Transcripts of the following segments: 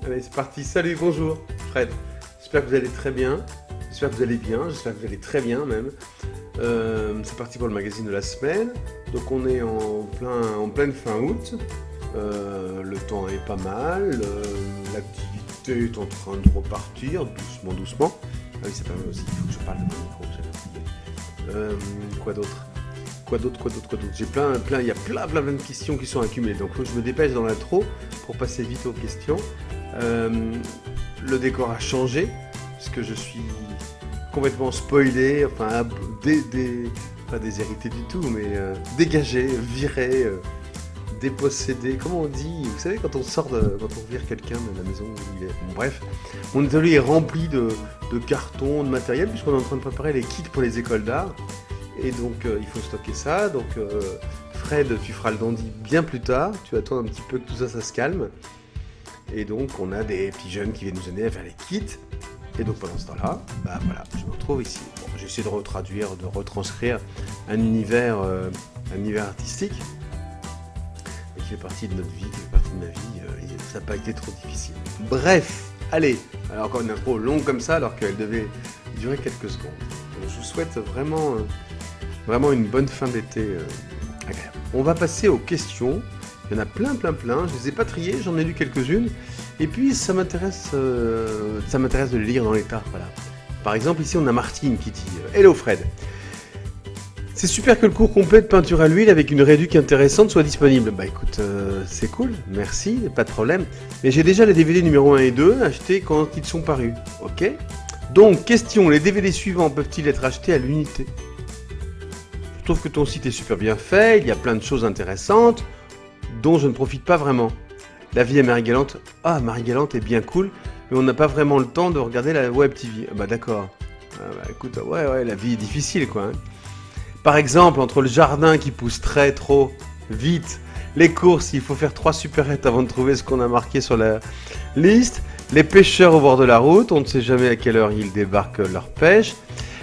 Allez, c'est parti. Salut, bonjour, Fred. J'espère que vous allez très bien. J'espère que vous allez bien. J'espère que vous allez très bien même. C'est parti pour le magazine de la semaine. Donc on est en pleine fin août. Le temps est pas mal. L'activité est en train de repartir doucement, doucement. Ah oui, c'est pas mal aussi. Il faut que je parle de mon micro. J'avais oublié. Quoi d'autre? Quoi d'autre? J'ai il y a plein de questions qui sont accumulées. Donc faut que je me dépêche dans l'intro pour passer vite aux questions. Le décor a changé puisque je suis complètement spoilé, enfin pas déshérité du tout, mais dégagé, viré, dépossédé. Comment on dit? Vous savez quand quand on vire quelqu'un de la maison où il est. Bon, bref, mon atelier est rempli de cartons, de matériel puisqu'on est en train de préparer les kits pour les écoles d'art. Et donc il faut stocker ça. Donc Fred, tu feras le dandy bien plus tard. Tu attends un petit peu que tout ça, ça se calme. Et donc on a des petits jeunes qui viennent nous aider à faire les kits. Et donc pendant ce temps-là, bah voilà, je me retrouve ici. Bon, j'essaie de retranscrire un univers artistique, mais qui fait partie de notre vie, qui fait partie de ma vie. Ça n'a pas été trop difficile. Bref, allez. Alors encore une intro longue comme ça, alors qu'elle devait durer quelques secondes. Donc, je vous souhaite vraiment une bonne fin d'été agréable. On va passer aux questions. Il y en a plein. Je les ai pas triées, j'en ai lu quelques-unes. Et puis ça m'intéresse de les lire dans l'état. Voilà. Par exemple, ici on a Martine qui dit Hello Fred. C'est super que le cours complet de peinture à l'huile avec une réduc intéressante soit disponible. Bah écoute, c'est cool, merci, pas de problème. Mais j'ai déjà les DVD numéro 1 et 2 achetés quand ils sont parus. Ok. Donc, question, les DVD suivants peuvent-ils être achetés à l'unité? Je trouve que ton site est super bien fait, il y a plein de choses intéressantes dont je ne profite pas vraiment. La vie est Marie-Galante. Ah, Marie-Galante est bien cool, mais on n'a pas vraiment le temps de regarder la web TV. Ah bah d'accord. Ah bah écoute, ouais, la vie est difficile quoi. Hein. Par exemple, entre le jardin qui pousse trop vite, les courses, il faut faire 3 supérettes avant de trouver ce qu'on a marqué sur la liste, les pêcheurs au bord de la route, on ne sait jamais à quelle heure ils débarquent leur pêche,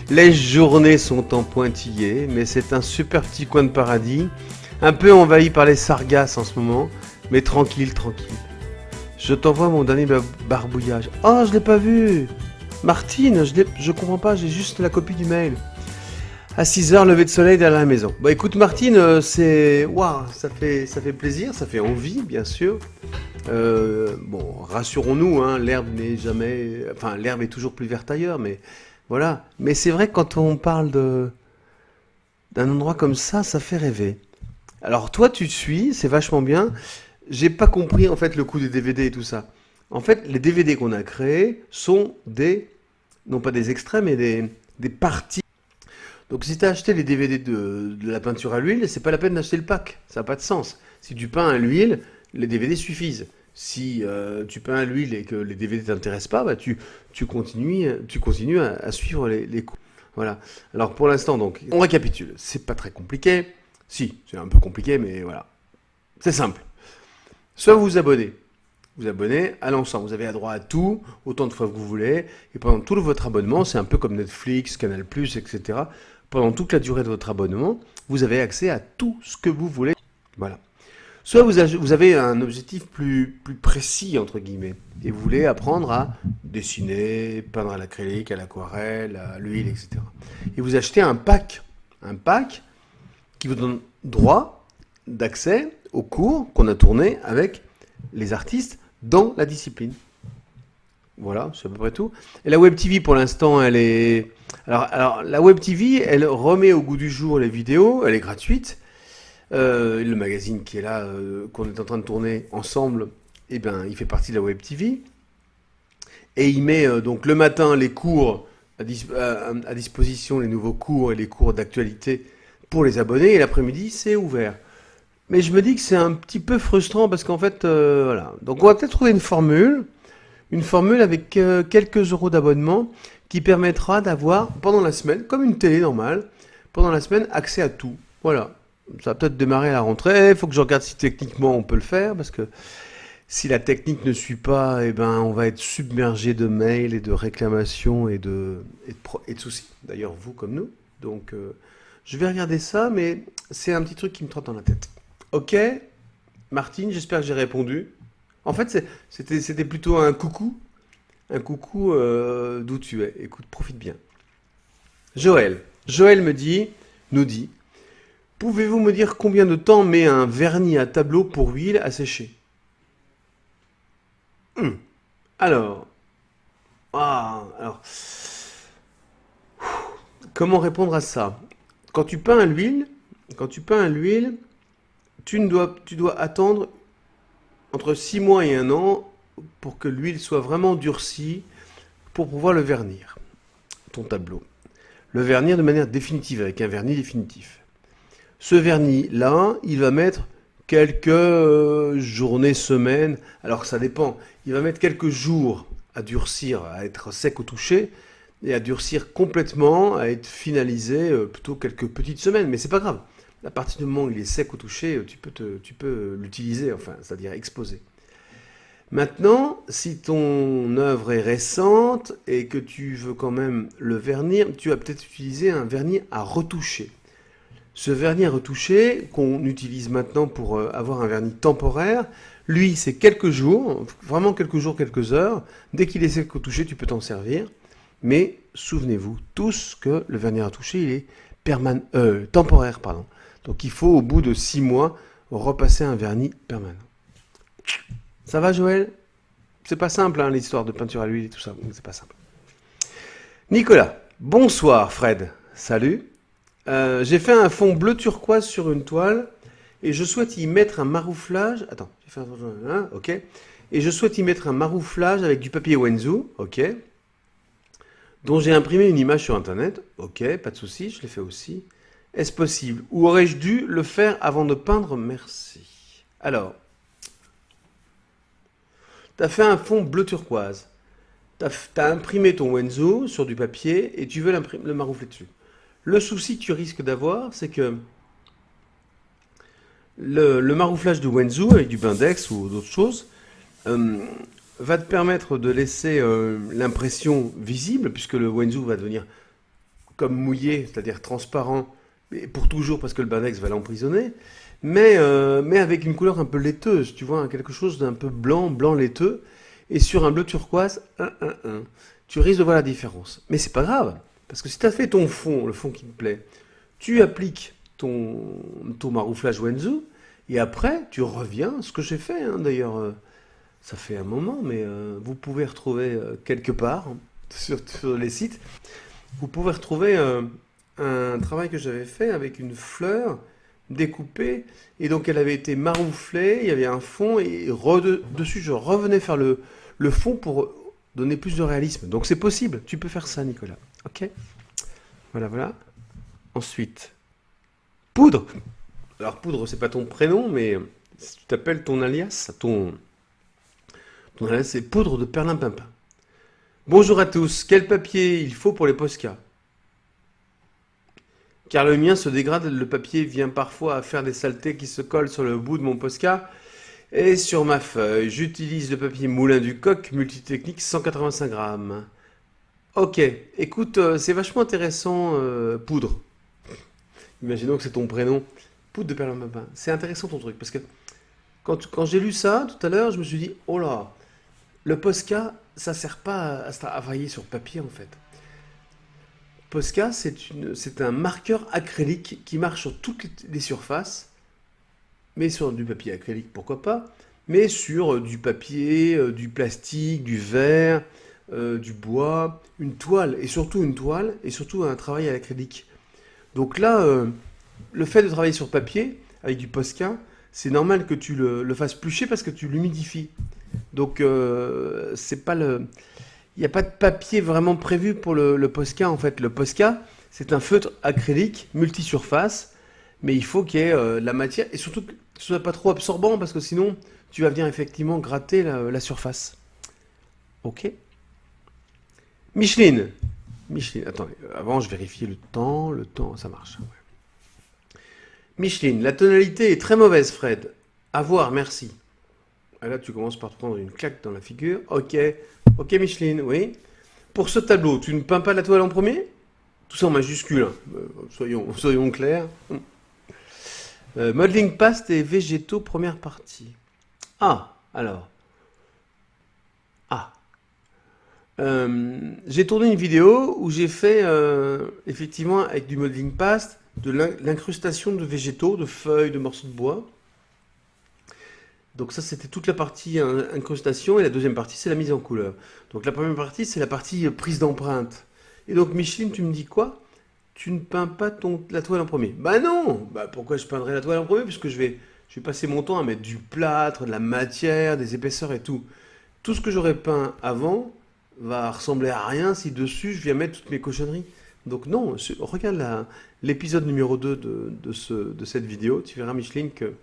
les journées sont en pointillés, mais c'est un super petit coin de paradis, un peu envahi par les sargasses en ce moment, mais tranquille. Je t'envoie mon dernier barbouillage. Oh, je l'ai pas vu. Martine, je comprends pas, j'ai juste la copie du mail. À 6h, lever de soleil derrière la maison. Bah écoute Martine, c'est... Waouh, ça fait plaisir, ça fait envie, bien sûr. Bon, rassurons-nous, hein, l'herbe n'est jamais... Enfin, l'herbe est toujours plus verte ailleurs, mais... Voilà. Mais c'est vrai que quand on parle d'un endroit comme ça fait rêver. Alors toi, tu te suis, c'est vachement bien. J'ai pas compris en fait le coût des DVD et tout ça. En fait, les DVD qu'on a créés sont non pas des extraits, mais des parties. Donc si tu as acheté les DVD de la peinture à l'huile, c'est pas la peine d'acheter le pack. Ça n'a pas de sens. Si tu peins à l'huile, les DVD suffisent. Si tu peins à l'huile et que les DVD t'intéressent pas, bah tu continues à suivre les cours. Voilà. Alors pour l'instant, donc, on récapitule. C'est pas très compliqué. Si, c'est un peu compliqué, mais voilà. C'est simple. Soit vous vous abonnez. Vous abonnez à l'ensemble. Vous avez droit à tout, autant de fois que vous voulez. Et pendant tout votre abonnement, c'est un peu comme Netflix, Canal+, etc. Pendant toute la durée de votre abonnement, vous avez accès à tout ce que vous voulez. Voilà. Soit vous avez un objectif plus précis, entre guillemets, et vous voulez apprendre à dessiner, peindre à l'acrylique, à l'aquarelle, à l'huile, etc. Et vous achetez un pack qui vous donne droit d'accès aux cours qu'on a tournés avec les artistes dans la discipline. Voilà, c'est à peu près tout. Et la Web TV, pour l'instant, elle est... Alors, la Web TV, elle remet au goût du jour les vidéos, elle est gratuite. Le magazine qui est là, qu'on est en train de tourner ensemble, eh ben, il fait partie de la Web TV. Et il met donc le matin les cours à disposition, les nouveaux cours et les cours d'actualité pour les abonnés. Et l'après-midi, c'est ouvert. Mais je me dis que c'est un petit peu frustrant parce qu'en fait, voilà. Donc on va peut-être trouver une formule avec quelques euros d'abonnement qui permettra d'avoir pendant la semaine, comme une télé normale, pendant la semaine, accès à tout. Voilà. Ça va peut-être démarrer à la rentrée. Il faut que je regarde si techniquement on peut le faire parce que si la technique ne suit pas, eh ben, on va être submergé de mails et de réclamations et de soucis. D'ailleurs, vous comme nous. Donc, je vais regarder ça, mais c'est un petit truc qui me trotte dans la tête. Ok, Martine, j'espère que j'ai répondu. En fait, c'était plutôt un coucou d'où tu es. Écoute, profite bien. Joël. Joël nous dit, pouvez-vous me dire combien de temps met un vernis à tableau pour huile à sécher? Hmm. Alors, alors, comment répondre à ça? Quand tu peins à l'huile, quand tu peins à l'huile, tu dois attendre entre 6 mois et 1 an pour que l'huile soit vraiment durcie pour pouvoir le vernir, ton tableau. Le vernir de manière définitive, avec un vernis définitif. Ce vernis-là, il va mettre quelques journées, semaines, alors ça dépend, il va mettre quelques jours à durcir, à être sec au toucher, et à durcir complètement, à être finalisé plutôt quelques petites semaines, mais c'est pas grave. À partir du moment où il est sec au toucher, tu peux l'utiliser, enfin, c'est-à-dire exposer. Maintenant, si ton œuvre est récente et que tu veux quand même le vernir, tu vas peut-être utiliser un vernis à retoucher. Ce vernis à retoucher qu'on utilise maintenant pour avoir un vernis temporaire, lui, c'est quelques jours, vraiment quelques jours, quelques heures. Dès qu'il est sec au toucher, tu peux t'en servir. Mais souvenez-vous tous que le vernis à retoucher, il est temporaire, pardon. Donc il faut, au bout de 6 mois, repasser un vernis permanent. Ça va, Joël? C'est pas simple, hein, l'histoire de peinture à l'huile et tout ça. C'est pas simple. Nicolas. Bonsoir, Fred. Salut. J'ai fait un fond bleu turquoise sur une toile et je souhaite y mettre un marouflage. Attends, j'ai fait un... ok. Et je souhaite y mettre un marouflage avec du papier Wenzu, ok. Dont j'ai imprimé une image sur internet, ok, pas de souci, je l'ai fait aussi. Est-ce possible? Ou aurais-je dû le faire avant de peindre? Merci. Alors, tu as fait un fond bleu turquoise. Tu as imprimé ton Wenzu sur du papier et tu veux le maroufler dessus. Le souci que tu risques d'avoir, c'est que le marouflage de Wenzu avec du Bindex ou d'autres choses va te permettre de laisser l'impression visible, puisque le Wenzu va devenir comme mouillé, c'est-à-dire transparent, et pour toujours parce que le Bindex va l'emprisonner, mais avec une couleur un peu laiteuse, tu vois, quelque chose d'un peu blanc laiteux, et sur un bleu turquoise, tu risques de voir la différence. Mais c'est pas grave, parce que si tu as fait ton fond, le fond qui te plaît, tu appliques ton marouflage Wenzu, et après, tu reviens, ce que j'ai fait, hein, d'ailleurs, ça fait un moment, mais vous pouvez retrouver quelque part, hein, sur les sites, vous pouvez retrouver un travail que j'avais fait avec une fleur découpée, et donc elle avait été marouflée, il y avait un fond, et dessus je revenais faire le fond pour donner plus de réalisme. Donc c'est possible, tu peux faire ça, Nicolas. Ok? Voilà. Ensuite, Poudre. Alors Poudre, c'est pas ton prénom, mais si tu t'appelles ton alias, ton alias c'est Poudre de Perlimpinpin. Bonjour à tous, quel papier il faut pour les Posca? Car le mien se dégrade, le papier vient parfois à faire des saletés qui se collent sur le bout de mon Posca et sur ma feuille. J'utilise le papier Moulin du Coq, multitechnique, 185 grammes. Ok, écoute, c'est vachement intéressant, Poudre. Imaginons que c'est ton prénom. Poudre de Perlimpinpin. C'est intéressant ton truc, parce que quand j'ai lu ça tout à l'heure, je me suis dit, oh là, le Posca, ça sert pas à travailler sur papier en fait. Posca, c'est un marqueur acrylique qui marche sur toutes les surfaces, mais sur du papier acrylique, pourquoi pas, mais sur du papier, du plastique, du verre, du bois, une toile, et surtout un travail à l'acrylique. Donc là, le fait de travailler sur papier, avec du Posca, c'est normal que tu le fasses plucher parce que tu l'humidifies. Donc, c'est pas il n'y a pas de papier vraiment prévu pour le Posca en fait. Le Posca, c'est un feutre acrylique multisurface, mais il faut qu'il y ait la matière et surtout que ce soit pas trop absorbant parce que sinon tu vas venir effectivement gratter la surface. Ok. Micheline, attendez, avant je vérifie le temps, ça marche. Ouais. Micheline, la tonalité est très mauvaise, Fred. À voir, merci. Et là, tu commences par te prendre une claque dans la figure. Ok, Micheline, oui. Pour ce tableau, tu ne peins pas la toile en premier? Tout ça en majuscule, hein. Soyons clairs. Modeling paste et végétaux, première partie. Ah, alors. J'ai tourné une vidéo où j'ai fait, effectivement, avec du modeling paste, de l'incrustation de végétaux, de feuilles, de morceaux de bois. Donc ça, c'était toute la partie incrustation, et la deuxième partie, c'est la mise en couleur. Donc la première partie, c'est la partie prise d'empreinte. Et donc, Micheline, tu me dis quoi? Tu ne peins pas la toile en premier? Bah non! Bah pourquoi je peindrais la toile en premier? Puisque je vais passer mon temps à mettre du plâtre, de la matière, des épaisseurs et tout. Tout ce que j'aurais peint avant va ressembler à rien si dessus je viens mettre toutes mes cochonneries. Donc non, regarde l'épisode numéro 2 de cette vidéo, tu verras Micheline que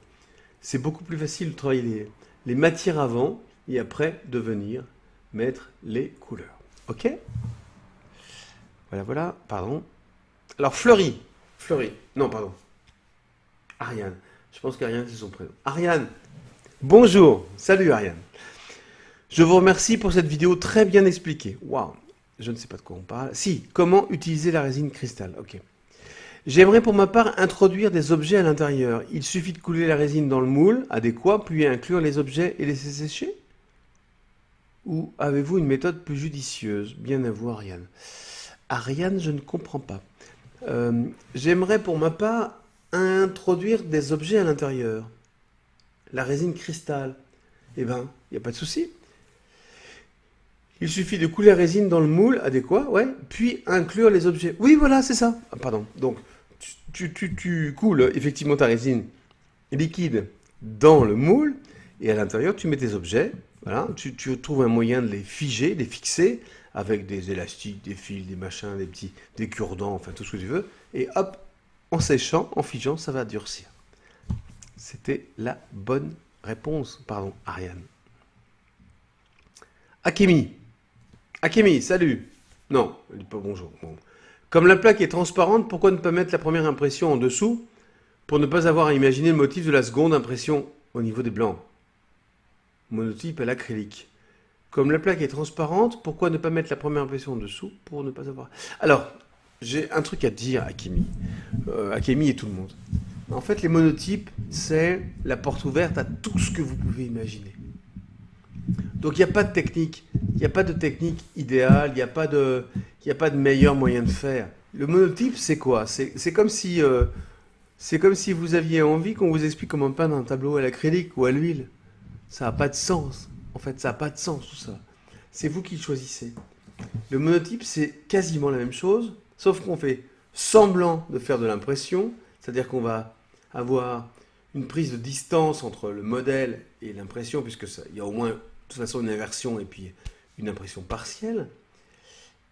c'est beaucoup plus facile de travailler les matières avant et après de venir mettre les couleurs. Ok? Voilà, voilà, pardon. Alors Fleury, non pardon, Ariane, je pense qu'Ariane c'est son prénom. Ariane, bonjour, salut Ariane. Je vous remercie pour cette vidéo très bien expliquée. Waouh, je ne sais pas de quoi on parle. Si, comment utiliser la résine cristal. Ok. J'aimerais pour ma part introduire des objets à l'intérieur. Il suffit de couler la résine dans le moule adéquat, puis inclure les objets et laisser sécher? Ou avez-vous une méthode plus judicieuse? Bien à vous, Ariane. Ariane, je ne comprends pas. J'aimerais pour ma part introduire des objets à l'intérieur. La résine cristal. Eh ben, il n'y a pas de souci. Il suffit de couler la résine dans le moule adéquat, ouais, puis inclure les objets. Oui, voilà, c'est ça. Ah, pardon. Donc, tu coules effectivement ta résine liquide dans le moule, et à l'intérieur, tu mets tes objets. Voilà, tu trouves un moyen de les figer, de les fixer, avec des élastiques, des fils, des machins, des cure-dents, enfin tout ce que tu veux. Et hop, en séchant, en figeant, ça va durcir. C'était la bonne réponse. Pardon, Ariane. Akemi, salut. Non, elle dit pas bonjour. Bon. Comme la plaque est transparente, pourquoi ne pas mettre la première impression en dessous pour ne pas avoir à imaginer le motif de la seconde impression au niveau des blancs? Monotype à l'acrylique. Comme la plaque est transparente, pourquoi ne pas mettre la première impression en dessous pour ne pas avoir... Alors, j'ai un truc à te dire, Akemi. Akemi et tout le monde. En fait, les monotypes, c'est la porte ouverte à tout ce que vous pouvez imaginer. Donc il n'y a pas de technique, il n'y a pas de technique idéale, il n'y a pas de meilleur moyen de faire. Le monotype, c'est quoi? C'est comme si vous aviez envie qu'on vous explique comment peindre un tableau à l'acrylique ou à l'huile. Ça n'a pas de sens. En fait, ça n'a pas de sens tout ça. C'est vous qui le choisissez. Le monotype, c'est quasiment la même chose, sauf qu'on fait semblant de faire de l'impression, c'est-à-dire qu'on va avoir une prise de distance entre le modèle et l'impression, puisque il y a au moins de toute façon une inversion et puis une impression partielle,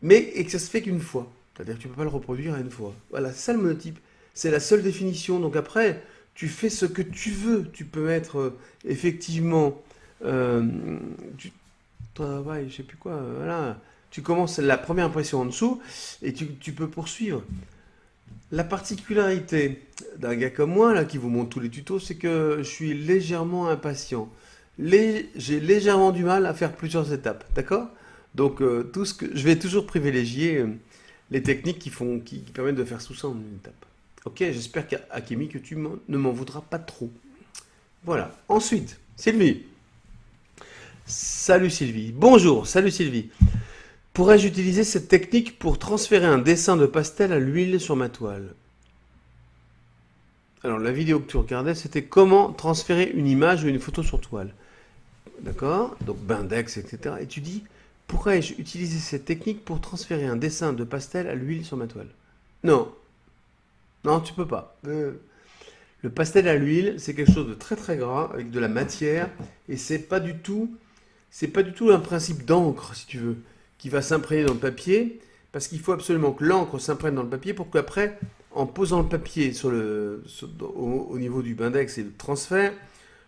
et que ça se fait qu'une fois. C'est-à-dire que tu ne peux pas le reproduire à une fois. Voilà, c'est ça le monotype. C'est la seule définition. Donc après, tu fais ce que tu veux. Tu peux être effectivement... tu travailles, je sais plus quoi, voilà. Tu commences la première impression en dessous et tu peux poursuivre. La particularité d'un gars comme moi, là, qui vous montre tous les tutos, c'est que je suis légèrement impatient. J'ai légèrement du mal à faire plusieurs étapes, d'accord? Donc, je vais toujours privilégier les techniques qui permettent de faire tout ça en une étape. Ok, j'espère qu'Akemi, que tu ne m'en voudras pas trop. Voilà. Ensuite, Sylvie. Salut Sylvie. Bonjour, salut Sylvie. Pourrais-je utiliser cette technique pour transférer un dessin de pastel à l'huile sur ma toile? Alors, la vidéo que tu regardais, c'était comment transférer une image ou une photo sur toile. D'accord? Donc, Bindex, etc. Et tu dis, pourrais-je utiliser cette technique pour transférer un dessin de pastel à l'huile sur ma toile? Non. Non, tu peux pas. Le pastel à l'huile, c'est quelque chose de très très gras, avec de la matière, et c'est pas du tout un principe d'encre, si tu veux, qui va s'imprégner dans le papier, parce qu'il faut absolument que l'encre s'imprègne dans le papier pour qu'après, en posant le papier au niveau du Bindex et le transfert,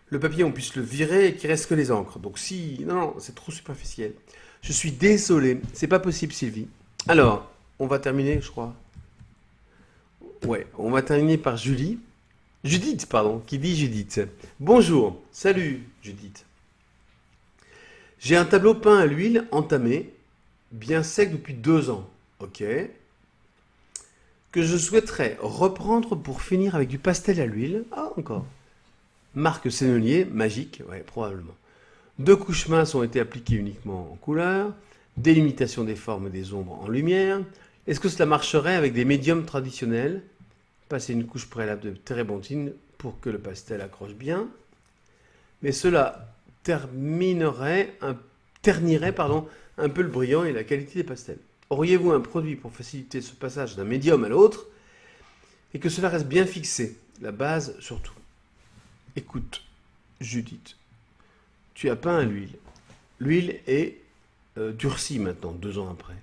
le papier, on puisse le virer et qu'il reste que les encres. Donc non, c'est trop superficiel. Je suis désolé, c'est pas possible, Sylvie. Alors, on va terminer, je crois. Ouais, on va terminer par Judith, pardon, qui dit Judith. Bonjour, salut Judith. J'ai un tableau peint à l'huile entamé, bien sec depuis 2 ans, ok, que je souhaiterais reprendre pour finir avec du pastel à l'huile. Ah, encore. Marque Sennelier, magique, ouais, probablement. 2 couches minces ont été appliquées uniquement en couleur. délimitation des formes et des ombres en lumière. Est-ce que cela marcherait avec des médiums traditionnels? Passer une couche préalable de térébenthine pour que le pastel accroche bien. Mais cela ternirait un peu le brillant et la qualité des pastels. Auriez-vous un produit pour faciliter ce passage d'un médium à l'autre et que cela reste bien fixé? La base surtout. Écoute, Judith, tu as peint à l'huile. L'huile est durcie maintenant, 2 ans après.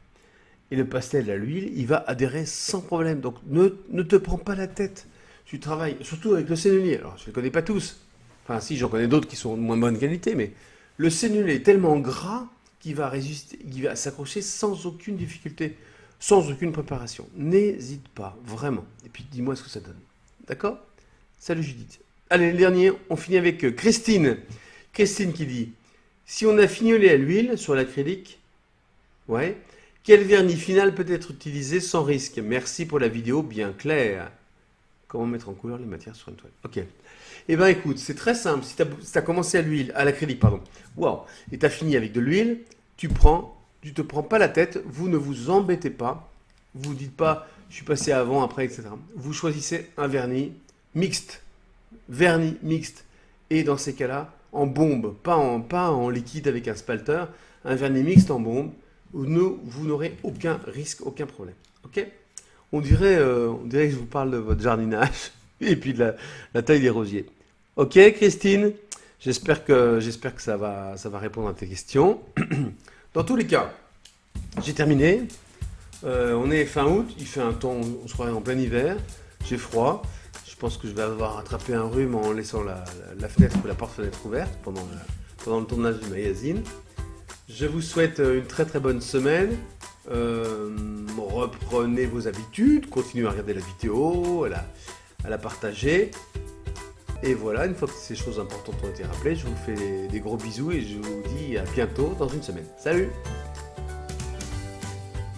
Et le pastel à l'huile, il va adhérer sans problème. Donc ne te prends pas la tête. Tu travailles surtout avec le sennelier. Alors je ne les connais pas tous. Enfin si, j'en connais d'autres qui sont de moins bonne qualité, mais le sennelier est tellement gras qu'il va résister, qu'il va s'accrocher sans aucune difficulté, sans aucune préparation. N'hésite pas, vraiment. Et puis dis-moi ce que ça donne. D'accord? Salut Judith. Allez, le dernier, on finit avec Christine. Christine qui dit, si on a fignolé à l'huile sur l'acrylique, ouais, quel vernis final peut être utilisé sans risque? Merci pour la vidéo bien claire. Comment mettre en couleur les matières sur une toile? Ok. Eh bien écoute, c'est très simple. Si tu as commencé à l'acrylique, pardon, waouh, et tu as fini avec de l'huile, tu te prends pas la tête, vous ne vous embêtez pas, vous dites pas, je suis passé avant, après, etc. Vous choisissez un vernis mixte, et dans ces cas-là, en bombe, pas en liquide avec un spalter, un vernis mixte en bombe, où vous n'aurez aucun risque, aucun problème. Ok? On dirait que je vous parle de votre jardinage et puis de la taille des rosiers. Ok, Christine? J'espère que ça va répondre à tes questions. Dans tous les cas, j'ai terminé. On est fin août, il fait un temps, on se croirait en plein hiver. J'ai froid. Je pense que je vais avoir attrapé un rhume en laissant la fenêtre ou la porte-fenêtre ouverte pendant le tournage du magazine. Je vous souhaite une très très bonne semaine. Reprenez vos habitudes, continuez à regarder la vidéo, à la partager. Et voilà, une fois que ces choses importantes ont été rappelées, je vous fais des gros bisous et je vous dis à bientôt dans une semaine. Salut!